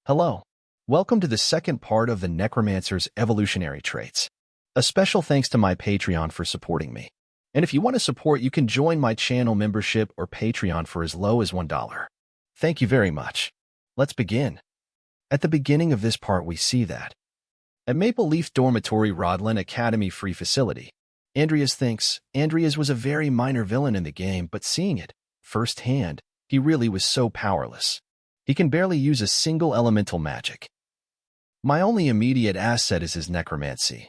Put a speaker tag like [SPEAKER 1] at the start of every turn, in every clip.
[SPEAKER 1] Hello. Welcome to the second part of the necromancer's evolutionary traits. A special thanks to my Patreon for supporting me. And if you want to support, you can join my channel membership or Patreon for as low as $1. Thank you very much. Let's begin. At the beginning of this part, we see that at Maple Leaf Dormitory Rodland Academy Free Facility, Andreas thinks Andreas was a very minor villain in the game, but seeing it firsthand, he really was so powerless. He can barely use a single elemental magic. My only immediate asset is his necromancy,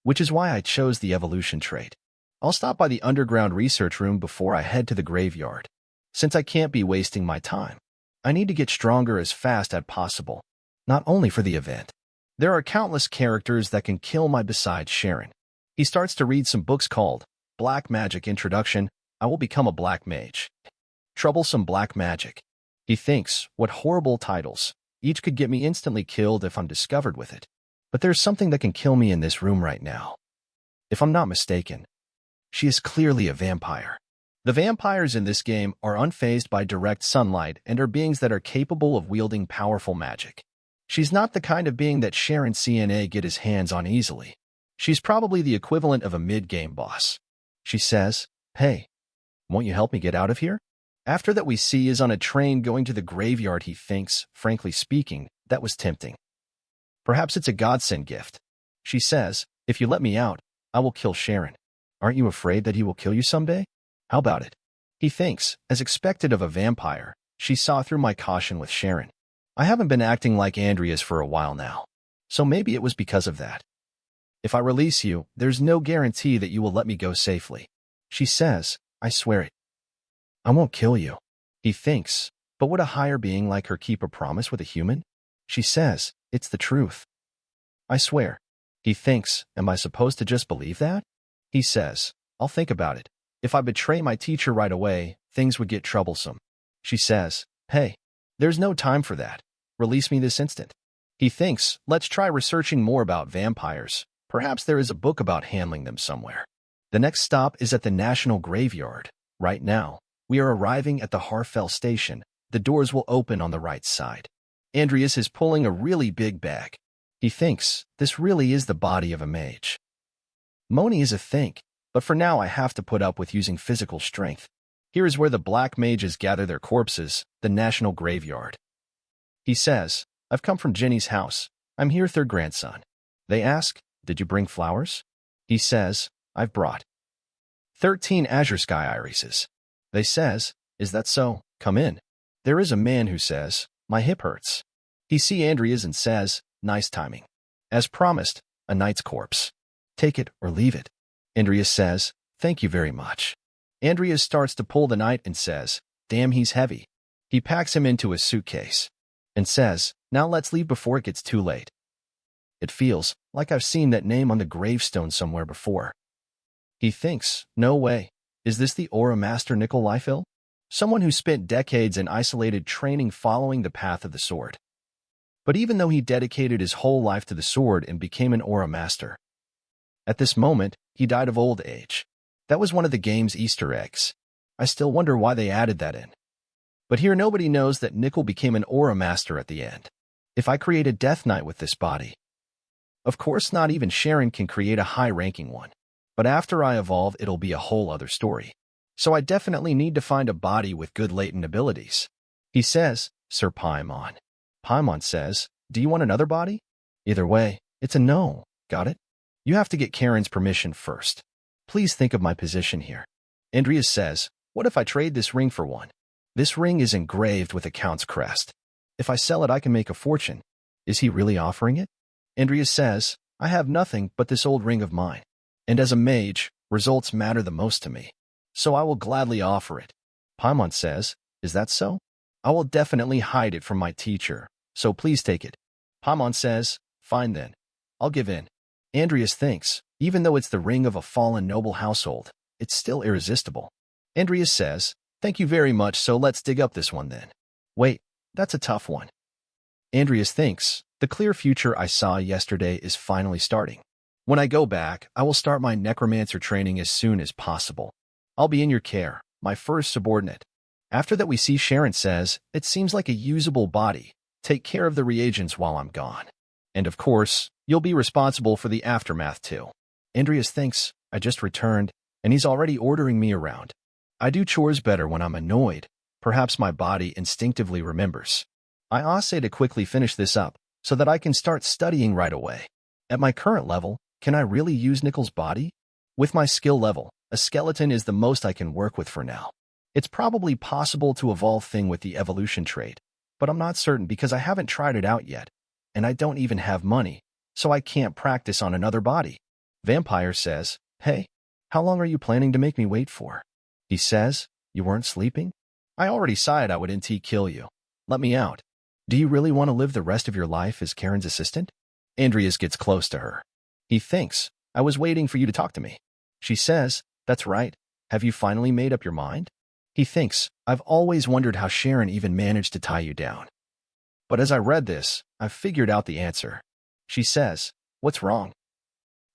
[SPEAKER 1] which is why I chose the evolution trait. I'll stop by the underground research room before I head to the graveyard, since I can't be wasting my time. I need to get stronger as fast as possible, not only for the event. There are countless characters that can kill my besides Sharon. He starts to read some books called Black Magic Introduction. I will become a black mage. Troublesome Black Magic. He thinks, what horrible titles. Each could get me instantly killed if I'm discovered with it. But there's something that can kill me in this room right now. If I'm not mistaken, she is clearly a vampire. The vampires in this game are unfazed by direct sunlight and are beings that are capable of wielding powerful magic. She's not the kind of being that Sharon CNA get his hands on easily. She's probably the equivalent of a mid-game boss. She says, "Hey, won't you help me get out of here?" After that, we see is on a train going to the graveyard. He thinks, frankly speaking, that was tempting. Perhaps it's a godsend gift. She says, "If you let me out, I will kill Sharon. Aren't you afraid that he will kill you someday? How about it?" He thinks, as expected of a vampire, she saw through my caution with Sharon. I haven't been acting like Andreas for a while now, so maybe it was because of that. If I release you, there's no guarantee that you will let me go safely. She says, "I swear it. I won't kill you." He thinks, but would a higher being like her keep a promise with a human? She says, "It's the truth. I swear." He thinks, am I supposed to just believe that? He says, "I'll think about it. If I betray my teacher right away, things would get troublesome." She says, "Hey, there's no time for that. Release me this instant." He thinks, let's try researching more about vampires. Perhaps there is a book about handling them somewhere. The next stop is at the National Graveyard. Right now, we are arriving at the Harfell station. The doors will open on the right side. Andreas is pulling a really big bag. He thinks, this really is the body of a mage. Moni is a think, but for now I have to put up with using physical strength. Here is where the black mages gather their corpses, the National Graveyard. He says, "I've come from Jenny's house. I'm here, third grandson." They ask, "Did you bring flowers?" He says, "I've brought 13 azure sky irises." They says, "Is that so? Come in." There is a man who says, "My hip hurts." He see Andreas and says, "Nice timing. As promised, a knight's corpse. Take it or leave it." Andreas says, "Thank you very much." Andreas starts to pull the knight and says, "Damn, he's heavy." He packs him into a suitcase and says, "Now let's leave before it gets too late." It feels like I've seen that name on the gravestone somewhere before. He thinks, no way. Is this the Aura Master Nickel Liefeld? Someone who spent decades in isolated training following the path of the sword. But even though he dedicated his whole life to the sword and became an Aura Master, at this moment, he died of old age. That was one of the game's Easter eggs. I still wonder why they added that in. But here nobody knows that Nickel became an Aura Master at the end. If I create a Death Knight with this body, of course not even Sharon can create a high-ranking one. But after I evolve, it'll be a whole other story. So I definitely need to find a body with good latent abilities. He says, "Sir Paimon." Paimon says, "Do you want another body?" Either way, it's a no. Got it? You have to get Karen's permission first. Please think of my position here. Andreas says, "What if I trade this ring for one? This ring is engraved with a count's crest. If I sell it, I can make a fortune." Is he really offering it? Andreas says, "I have nothing but this old ring of mine. And as a mage, results matter the most to me. So I will gladly offer it." Paimon says, "Is that so? I will definitely hide it from my teacher, so please take it." Paimon says, "Fine then. I'll give in." Andreas thinks, even though it's the ring of a fallen noble household, it's still irresistible. Andreas says, "Thank you very much, so let's dig up this one then." Wait, that's a tough one. Andreas thinks, the clear future I saw yesterday is finally starting. When I go back, I will start my necromancer training as soon as possible. I'll be in your care, my first subordinate. After that, we see Sharon says, "It seems like a usable body. Take care of the reagents while I'm gone. And of course, you'll be responsible for the aftermath too. Andreas thinks, I just returned, and he's already ordering me around. I do chores better when I'm annoyed. Perhaps my body instinctively remembers. I also to quickly finish this up, so that I can start studying right away. At my current level, can I really use Nickel's body? With my skill level, a skeleton is the most I can work with for now. It's probably possible to evolve thing with the evolution trait, but I'm not certain because I haven't tried it out yet, and I don't even have money, so I can't practice on another body. Vampire says, hey, how long are you planning to make me wait for? He says, you weren't sleeping? I already said I wouldn't kill you. Let me out. Do you really want to live the rest of your life as Karen's assistant? Andreas gets close to her. He thinks, I was waiting for you to talk to me. She says, that's right. Have you finally made up your mind? He thinks, I've always wondered how Sharon even managed to tie you down. But as I read this, I've figured out the answer. She says, what's wrong?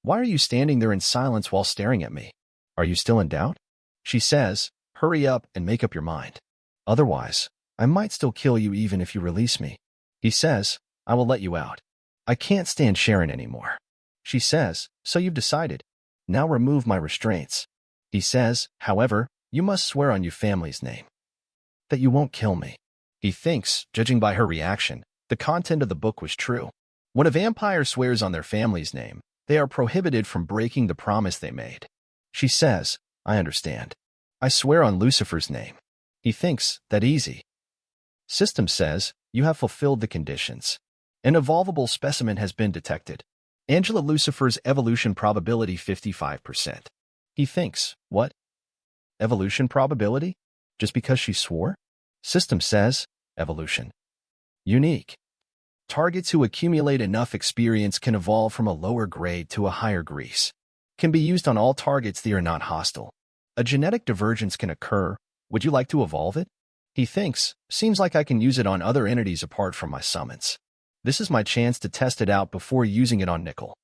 [SPEAKER 1] Why are you standing there in silence while staring at me? Are you still in doubt? She says, hurry up and make up your mind. Otherwise, I might still kill you even if you release me. He says, I will let you out. I can't stand Sharon anymore. She says, so you've decided. Now remove my restraints. He says, however, you must swear on your family's name that you won't kill me. He thinks, judging by her reaction, the content of the book was true. When a vampire swears on their family's name, they are prohibited from breaking the promise they made. She says, I understand. I swear on Lucifer's name. He thinks, that easy. System says, you have fulfilled the conditions. An evolvable specimen has been detected. Angela Lucifer's evolution probability 55%. He thinks, what? Evolution probability? Just because she swore? System says, evolution. Unique. Targets who accumulate enough experience can evolve from a lower grade to a higher grease. Can be used on all targets that are not hostile. A genetic divergence can occur. Would you like to evolve it? He thinks, seems like I can use it on other entities apart from my summons. This is my chance to test it out before using it on Nickel.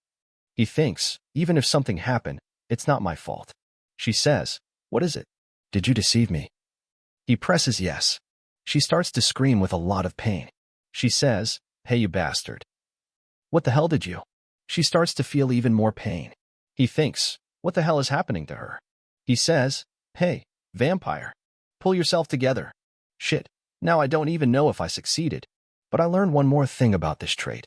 [SPEAKER 1] He thinks, even if something happened, it's not my fault. She says, what is it? Did you deceive me? He presses yes. She starts to scream with a lot of pain. She says, hey you bastard. What the hell did you? She starts to feel even more pain. He thinks, what the hell is happening to her? He says, hey, vampire. Pull yourself together. Shit, now I don't even know if I succeeded. But I learned one more thing about this trait.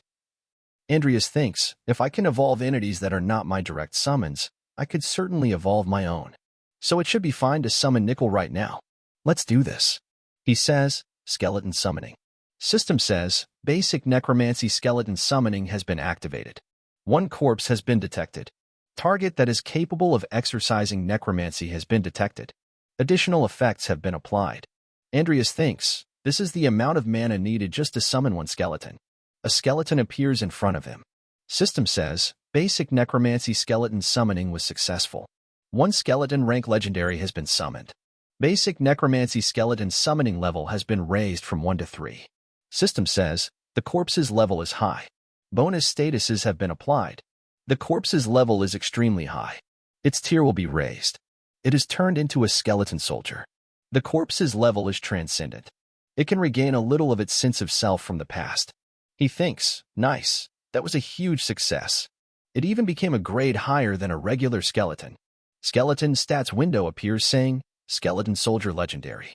[SPEAKER 1] Andreas thinks, if I can evolve entities that are not my direct summons, I could certainly evolve my own. So it should be fine to summon Nickel right now. Let's do this. He says, skeleton summoning. System says, basic necromancy skeleton summoning has been activated. One corpse has been detected. Target that is capable of exercising necromancy has been detected. Additional effects have been applied. Andreas thinks, this is the amount of mana needed just to summon one skeleton. A skeleton appears in front of him. System says, basic necromancy skeleton summoning was successful. One skeleton rank legendary has been summoned. Basic necromancy skeleton summoning level has been raised from 1 to 3. System says, the corpse's level is high. Bonus statuses have been applied. The corpse's level is extremely high. Its tier will be raised. It is turned into a skeleton soldier. The corpse's level is transcendent. It can regain a little of its sense of self from the past. He thinks, nice, that was a huge success. It even became a grade higher than a regular skeleton. Skeleton stats window appears saying, skeleton soldier legendary.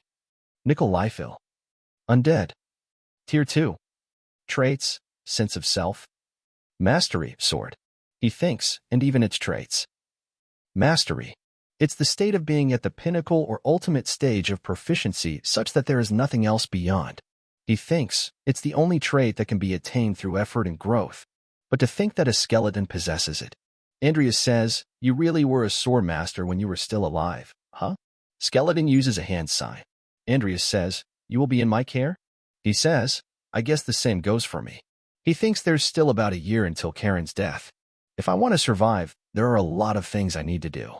[SPEAKER 1] Nickel Life ill. Undead. Tier 2. Traits, sense of self. Mastery, sword. He thinks, and even its traits. Mastery. It's the state of being at the pinnacle or ultimate stage of proficiency such that there is nothing else beyond. He thinks, it's the only trait that can be attained through effort and growth. But to think that a skeleton possesses it. Andreas says, you really were a sword master when you were still alive, huh? Skeleton uses a hand sign. Andreas says, you will be in my care? He says, I guess the same goes for me. He thinks there's still about a year until Karen's death. If I want to survive, there are a lot of things I need to do.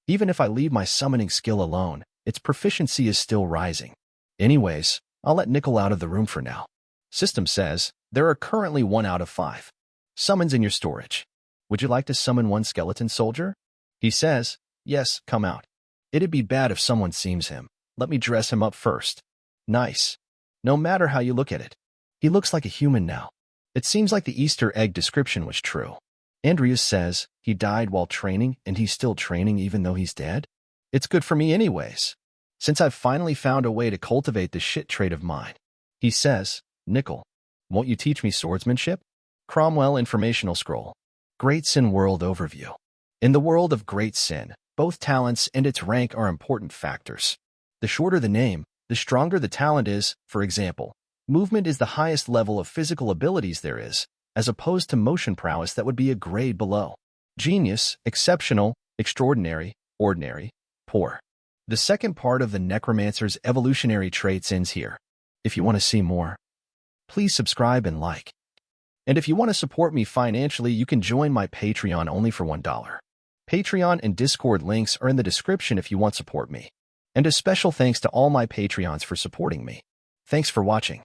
[SPEAKER 1] Even if I leave my summoning skill alone, its proficiency is still rising. Anyways, I'll let Nickel out of the room for now. System says, there are currently 1 out of 5 summons in your storage. Would you like to summon one skeleton soldier? He says, yes, come out. It'd be bad if someone sees him. Let me dress him up first. Nice. No matter how you look at it. He looks like a human now. It seems like the Easter egg description was true. Andreas says he died while training and he's still training even though he's dead. It's good for me anyways, since I've finally found a way to cultivate this shit trait of mine. He says, Nickel, won't you teach me swordsmanship? Cromwell informational scroll. Great Sin World Overview. In the world of Great Sin, both talents and its rank are important factors. The shorter the name, the stronger the talent is. For example, movement is the highest level of physical abilities there is, as opposed to motion prowess that would be a grade below. Genius, exceptional, extraordinary, ordinary, poor. The second part of the necromancer's evolutionary traits ends here. If you want to see more, please subscribe and like. And if you want to support me financially, you can join my Patreon only for $1. Patreon and Discord links are in the description if you want to support me. And a special thanks to all my Patreons for supporting me. Thanks for watching.